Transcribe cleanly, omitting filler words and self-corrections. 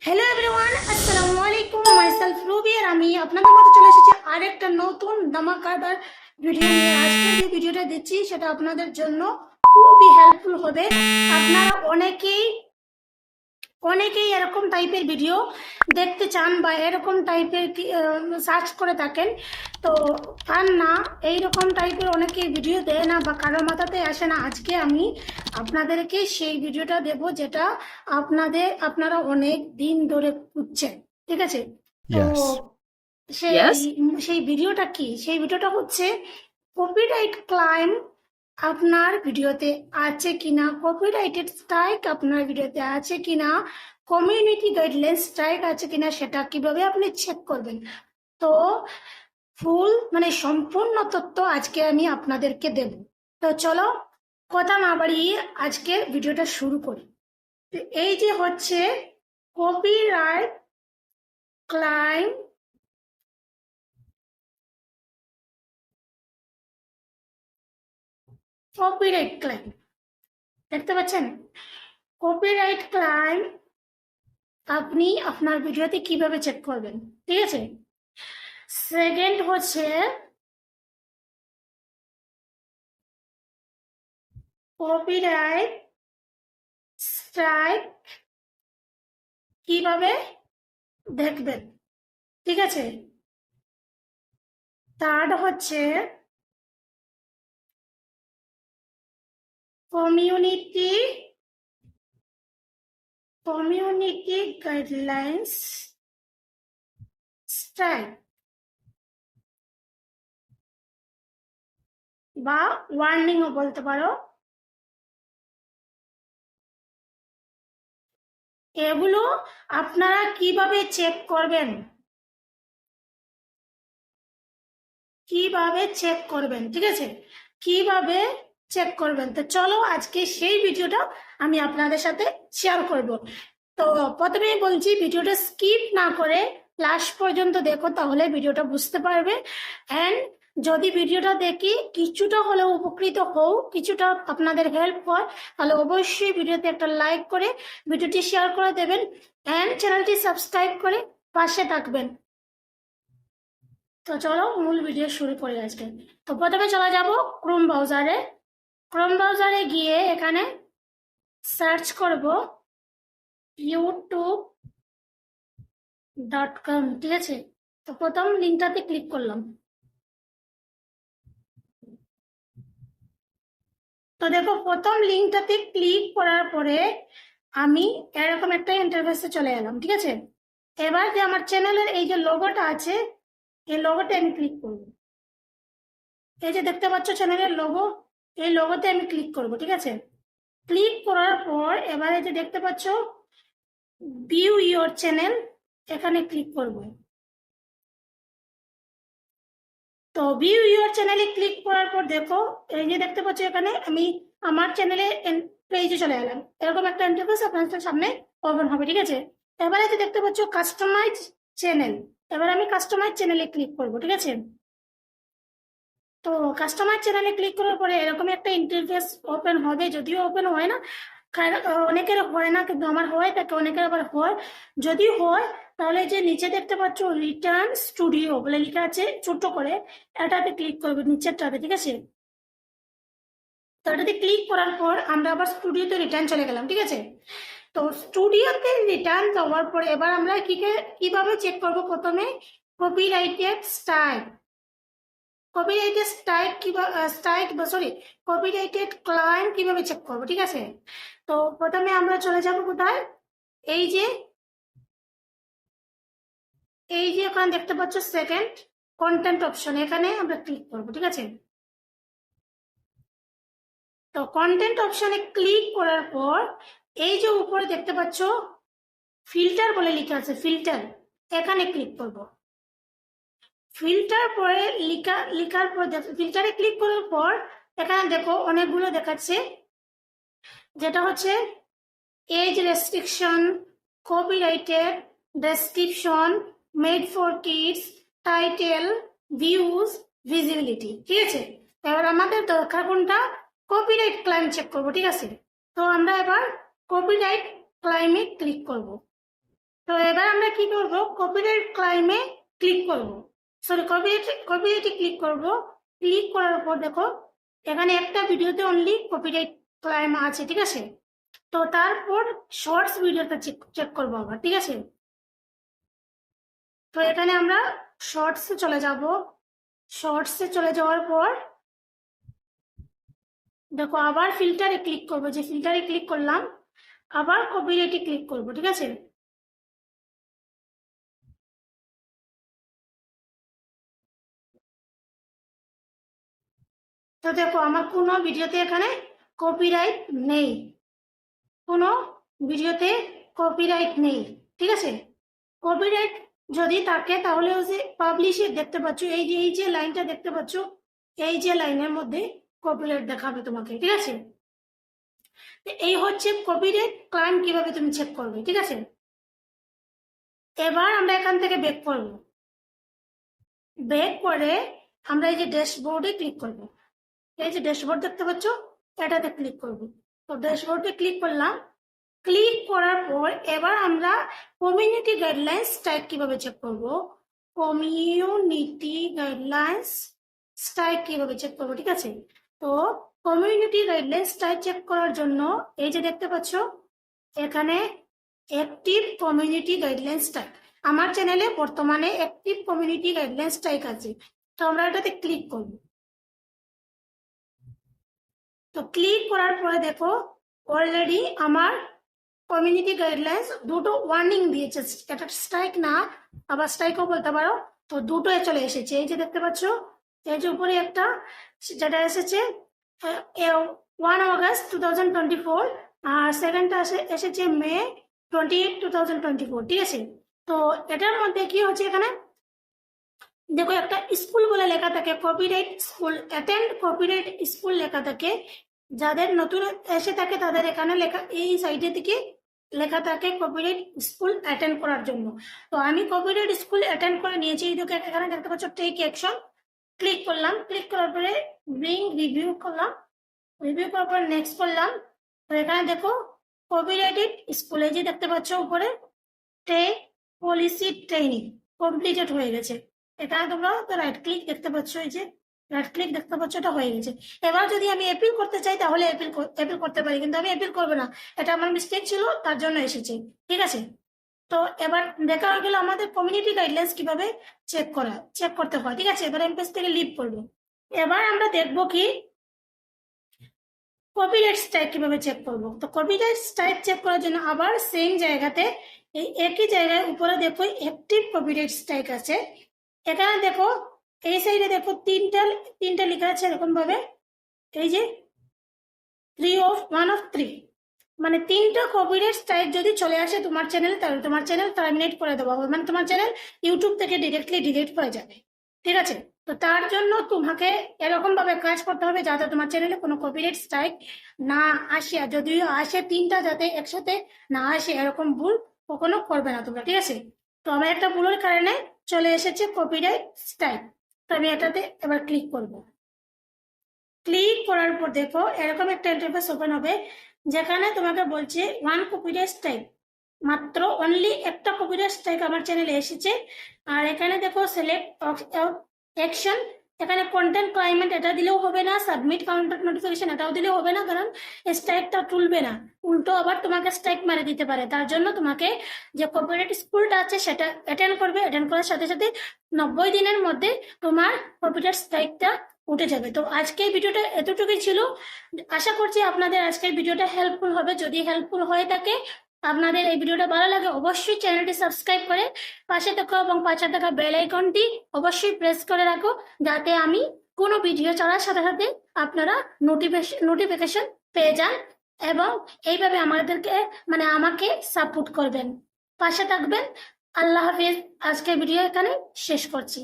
Hello everyone, আসসালামু আলাইকুম। Myself Ruby আর আমি আপনাদের মধ্যে চলে এসেছি আরেকটা নতুন ধামাকাদার ভিডিও নিয়ে। আজকে যে ভিডিওটা দিচ্ছি সেটা আপনাদের জন্য খুবই হেল্পফুল হবে। আপনারা অনেকেই এরকম টাইপের ভিডিও দেখতে চান বা এরকম টাইপের সার্চ করে থাকেন, তো পান না। এইরকম টাইপের অনেকেই ভিডিও দেয় না বা কারোর মাথাতে আসে না। আজকে আমি আপনাদেরকে সেই ভিডিওটা দেব যেটা আপনারা অনেক দিন ধরে খুঁজছেন, ঠিক আছে? তো Yes. সেই Yes. সেই ভিডিওটা কি? সেই ভিডিওটা হচ্ছে কপিরাইট ক্লাইম আপনার ভিডিওতে আছে কিনা, কপিরাইটেড স্ট্রাইক আপনার ভিডিওতে আছে কিনা, কমিউনিটি গাইডলাইন স্ট্রাইক আছে কিনা, সেটা কিভাবে আপনি চেক করবেন। তো ফুল সম্পূর্ণ তথ্য আজকে আমি আপনাদেরকে দেব। তো চলো কথা না বাড়িয়ে আজকে ভিডিওটা শুরু করি। তো এই যে হচ্ছে কপিরাইট ক্লাইম কপিরাইট ক্লাইম দেখতে পাচ্ছেন? কপিরাইট ক্লাইম আপনি আপনার ভিডিওতে কিভাবে চেক করবেন, ঠিক আছে? সেকেন্ড হচ্ছে কপিরাইট স্ট্রাইক কিভাবে দেখবেন, ঠিক আছে? থার্ড হচ্ছে কমিউনিটি গাইডলাইন্স স্ট্রাইক বা ওয়ার্নিংও বলতে পারো। এগুলো আপনারা কিভাবে চেক করবেন, ঠিক আছে? কিভাবে চেক করবেন, তো চলো আজকে সেই ভিডিওটা আমি আপনাদের সাথে শেয়ার করব। তো প্রথমেই বলছি, ভিডিওটা স্কিপ না করে লাস্ট পর্যন্ত দেখো, তাহলে ভিডিওটা বুঝতে পারবে। অ্যান্ড যদি ভিডিওটা দেখি কিছুটা হলেও উপকৃত হও, কিছুটা আপনাদের হেল্প হয়, তাহলে অবশ্যই ভিডিওতে একটা লাইক করে ভিডিওটি শেয়ার করে দেবেন অ্যান্ড চ্যানেলটি সাবস্ক্রাইব করে পাশে থাকবেন। তো চলো মূল ভিডিও শুরু করি আজকে। তো প্রথমে চলে যাব ক্রোম ব্রাউজারে গিয়ে এখানে সার্চ করব youtube.com, ঠিক আছে? তো প্রথম লিঙ্কটাতে ক্লিক করলাম। তো দেখো, প্রথম লিঙ্কটাতে ক্লিক করার পরে আমি এরকম একটা ইন্টারফেসে চলে এলাম, ঠিক আছে? এবার যে আমার চ্যানেলের এই যে লোগোটা আছে, এই লোগোতে আমি ক্লিক করব। এই যে দেখতে পাচ্ছ চ্যানেলের লোগো, এই লোগোতে আমি ক্লিক করব, ঠিক আছে? ক্লিক করার পর এবারে যে দেখতে পাচ্ছ ভিউ ইওর চ্যানেল, এখানে ক্লিক করব। তো ভিউ ইওর চ্যানেলে ক্লিক করার পর দেখো, এই যে দেখতে পাচ্ছ এখানে আমি আমার চ্যানেলে পেজে চলে এলাম। এরকম একটা ইন্টারফেস আপনাদের সামনে ওপেন হবে, ঠিক আছে? এবারে যে দেখতে পাচ্ছ কাস্টমাইজ চ্যানেল, এবার আমি কাস্টমাইজ চ্যানেলে ক্লিক করব, ঠিক আছে? তো কাস্টমার চ্যানেলে ক্লিক করার পরে এরকম একটা ইন্টারফেস ওপেন হবে, যদিও ওপেন হয় না, অনেকের হয় না, কিন্তু আমার হয় থাকে, অনেকের আবার হয়। যদি হয় তাহলে যে নিচে দেখতে পাচ্ছ রিটার্ন স্টুডিও বলে লেখা আছে ছোট করে, এটাতে ক্লিক করবে, নিচেরটাতে, ঠিক আছে? তো এটাতে ক্লিক করার পর আমরা আবার স্টুডিওতে রিটার্ন চলে গেলাম, ঠিক আছে? তো স্টুডিওতে রিটার্ন যাওয়ার পরে এবার আমরা কিভাবে চেক করবো? প্রথমে কপিরাইটেড স্ট্রাইক কপিরাইটেড ক্লায়েম কিভাবে চেক করবো, ঠিক আছে? তো প্রথমে আমরা চলে যাব কোথায়? এই যে এখানে দেখতে পাচ্ছ সেকেন্ড কন্টেন্ট অপশন, এখানে আমরা ক্লিক করবো, ঠিক আছে? তো কন্টেন্ট অপশনে ক্লিক করার পর এই যে উপরে দেখতে পাচ্ছ ফিল্টার বলে লেখা আছে, ফিল্টার, এখানে ক্লিক করব। ফিল্টার পরে লিখার পর ফিল্টারে ক্লিক করার পর এখানে দেখো অনেকগুলো দেখাচ্ছে, যেটা হচ্ছে age restriction, copyrighted, description, made for kids, title, views, visibility, ঠিক আছে? এবার আমাদের দরকার কোনটা? কপিরাইট ক্লাইম চেক করবো, ঠিক আছে? তো আমরা এবার কপিরাইট ক্লাইমে ক্লিক করব। তো এবার আমরা কি করব, কপিরাইট ক্লাইমে ক্লিক করব, সরি কপিরাইটে ক্লিক করব। ক্লিক করার পর দেখো এখানে একটা ভিডিওতে অনলি কপিরাইট ক্লাইম আছে, ঠিক আছে। তো তারপর শর্টস ভিডিওটা চেক করবো আবার, ঠিক আছে। তো এখানে আমরা শর্টসে চলে যাব। শর্টসে চলে যাওয়ার পর দেখো আবার ফিল্টারে ক্লিক করবো, যে ফিল্টারে ক্লিক করলাম আবার কপিরাইটে ক্লিক করব, ঠিক আছে। তো দেখো আমার কোনো ভিডিওতে এখানে কপিরাইট নেই, কোনো ভিডিওতে কপিরাইট নেই, ঠিক আছে। কপিরাইট যদি থাকে তাহলে ওই যে পাবলিশে দেখতে পাচ্ছ, এই যে লাইনটা দেখতে পাচ্ছ, এই যে লাইনের মধ্যে কপিরাইট দেখাবে তোমাকে, ঠিক আছে। এই হচ্ছে কপিরাইট ক্লাইম কিভাবে তুমি চেক করবে, ঠিক আছে। এবার আমরা এখান থেকে ব্যাক করব। ব্যাক করে আমরা এই যে ড্যাশবোর্ডে ক্লিক করব। এই যে ড্যাশবোর্ড দেখতে পাচ্ছ, এটাতে ক্লিক করব। তো ড্যাশবোর্ডে ক্লিক করলাম। ক্লিক করার পর এবার আমরা কমিউনিটি গাইডলাইন্স টাইপ কিভাবে চেক করব, কমিউনিটি গাইডলাইন্স টাইপ কিভাবে চেক করব, ঠিক আছে। তো কমিউনিটি গাইডলাইন্স টাইপ চেক করার জন্য এই যে দেখতে পাচ্ছ এখানে অ্যাক্টিভ কমিউনিটি গাইডলাইন্স টাইপ, আমার চ্যানেলে বর্তমানে অ্যাক্টিভ কমিউনিটি গাইডলাইন্স টাইপ আছে। তো আমরা এটাতে ক্লিক করব। তো ক্লিক করার পরে দেখো অলরেডি আমার কমিউনিটি গাইডলাইন্স দুটো ওয়ার্নিং দিয়েছে, এটা স্ট্রাইক না আবার স্ট্রাইকও বলতে পারো। তো দুটো চলে এসেছে, এই যে দেখতে পাচ্ছ এই যে উপরে একটা যেটা এসেছে 1 অগস্ট 2024, আর সেকেন্ডটা এসেছে মে 28, 2024, ঠিক আছে। তো এটার মধ্যে কি হচ্ছে এখানে দেখো একটা স্কুল বলে লেখা থাকে, copyright school attend copyright school লেখা থাকে। যাদের নতুন এসে থাকে তাদের এখানে লেখা এই সাইডের দিকে লেখা থাকে কপিরাইট স্কুল অ্যাটেন্ড করার জন্য। তো আমি কপিরাইট স্কুল অ্যাটেন্ড করে নিয়েছি। এই দেখো এখানে দেখতে পাচ্ছ টেক অ্যাকশন, ক্লিক করলাম। ক্লিক করার পরে ব্রিং রিভিউ করলাম, রিভিউ করার পরে নেক্সট করলাম। তো এখানে দেখো কপিরাইটেড স্কুলে যে দেখতে পাচ্ছ উপরে টেক পলিসি ট্রেনিং কমপ্লিটেড হয়ে গেছে। এখানে তোমরা রাইট ক্লিক দেখতে পাচ্ছ, এই যে রাইট ক্লিক দেখতে পাচ্ছ, এটা হয়ে গেছে। এবার যদি আমি অ্যাপিল করতে চাই তাহলে অ্যাপিল করতে পারি, কিন্তু আমি অ্যাপিল করবো না, এটা আমার মিস্টেক ছিল তার জন্য এসেছে, ঠিক আছে। তো এবার দেখা হয়ে গেল আমাদের কমিউনিটি গাইডলাইন্স কিভাবে চেক করতে হয়, ঠিক আছে। এবার আমি পেজ থেকে লিভ করবো। এবার আমরা দেখবো কি কপিরাইট স্ট্রাইক কিভাবে চেক করবো। তো কপিরাইট স্ট্রাইক চেক করার জন্য আবার সেম জায়গাতে এই একই জায়গায় উপরে দেখো অ্যাক্টিভ কপিরাইট স্ট্রাইক আছে। এখানে দেখো এই সাইডে দেখো তিনটা লেখা আছে এরকম ভাবে, এই যে 1 of 3, মানে 3টা কপিরাইট স্ট্রাইক যদি চলে আসে তোমার চ্যানেল, তাহলে তোমার চ্যানেল টার্মিনেট করে দেওয়া হবে, মানে তোমার চ্যানেল ইউটিউব থেকে ডিরেক্টলি ডিলিট হয়ে যাবে, ঠিক আছে। তো তার জন্য তোমাকে এরকম ভাবে কাজ করতে হবে যাতে তোমার চ্যানেলে কোনো কপিরাইট স্ট্রাইক না আসে, আর যদিও আসে 3টা যাতে একসাথে না আসে, এরকম ভুল কখনো করবে না তোমরা, ঠিক আছে। তো আমার একটা ভুলের কারণে চলে এসেছে কপিরাইট স্ট্রাইক। তো আমি এটাতে এবার ক্লিক করব। ক্লিক করার পর দেখো এরকম একটা ইন্টারফেস ওপেন হবে, যেখানে তোমাকে বলছে 1 কপিরাইট স্ট্রাইক, মাত্র অনলি একটা কপিরাইট স্ট্রাইক আমার চ্যানেলে এসেছে। আর এখানে দেখো সিলেক্ট অ্যাকশন, এখানে কন্টেন্ট ক্লাইমেট এটা দিলেও হবে না, সাবমিট কাউন্টার নোটিফিকেশন এটাও দিলেও হবে না, কারণ স্ট্রাইকটা তুলবে না, উল্টো আবার তোমাকে স্ট্রাইক মারে দিতে পারে। তার জন্য তোমাকে যে কপিরাইট স্কুলটা আছে সেটা অ্যাটেন্ড করবে, অ্যাটেন্ড করার সাথে সাথে 90 দিনের মধ্যে তোমার কপিরাইট স্ট্রাইকটা উঠে যাবে। তো আজকের ভিডিওটা এতটুকুই ছিল। আশা করছি আপনাদের আজকের ভিডিওটা হেল্পফুল হবে। যদি হেল্পফুল হয়ে থাকে, আপনাদের এই ভিডিওটা ভালো লাগে, অবশ্যই চ্যানেলটি সাবস্ক্রাইব করে পাশে থাকা এবং পাশে থাকা বেল আইকনটি অবশ্যই প্রেস করে রাখো, যাতে আমি কোনো ভিডিও ছাড়ার সাথে সাথে আপনারা নোটিফিকেশন পেয়ে যান এবং এইভাবে আমাদেরকে মানে আমাকে সাপোর্ট করবেন, পাশে থাকবেন। আল্লাহ হাফিজ। আজকের ভিডিও এখানে শেষ করছি।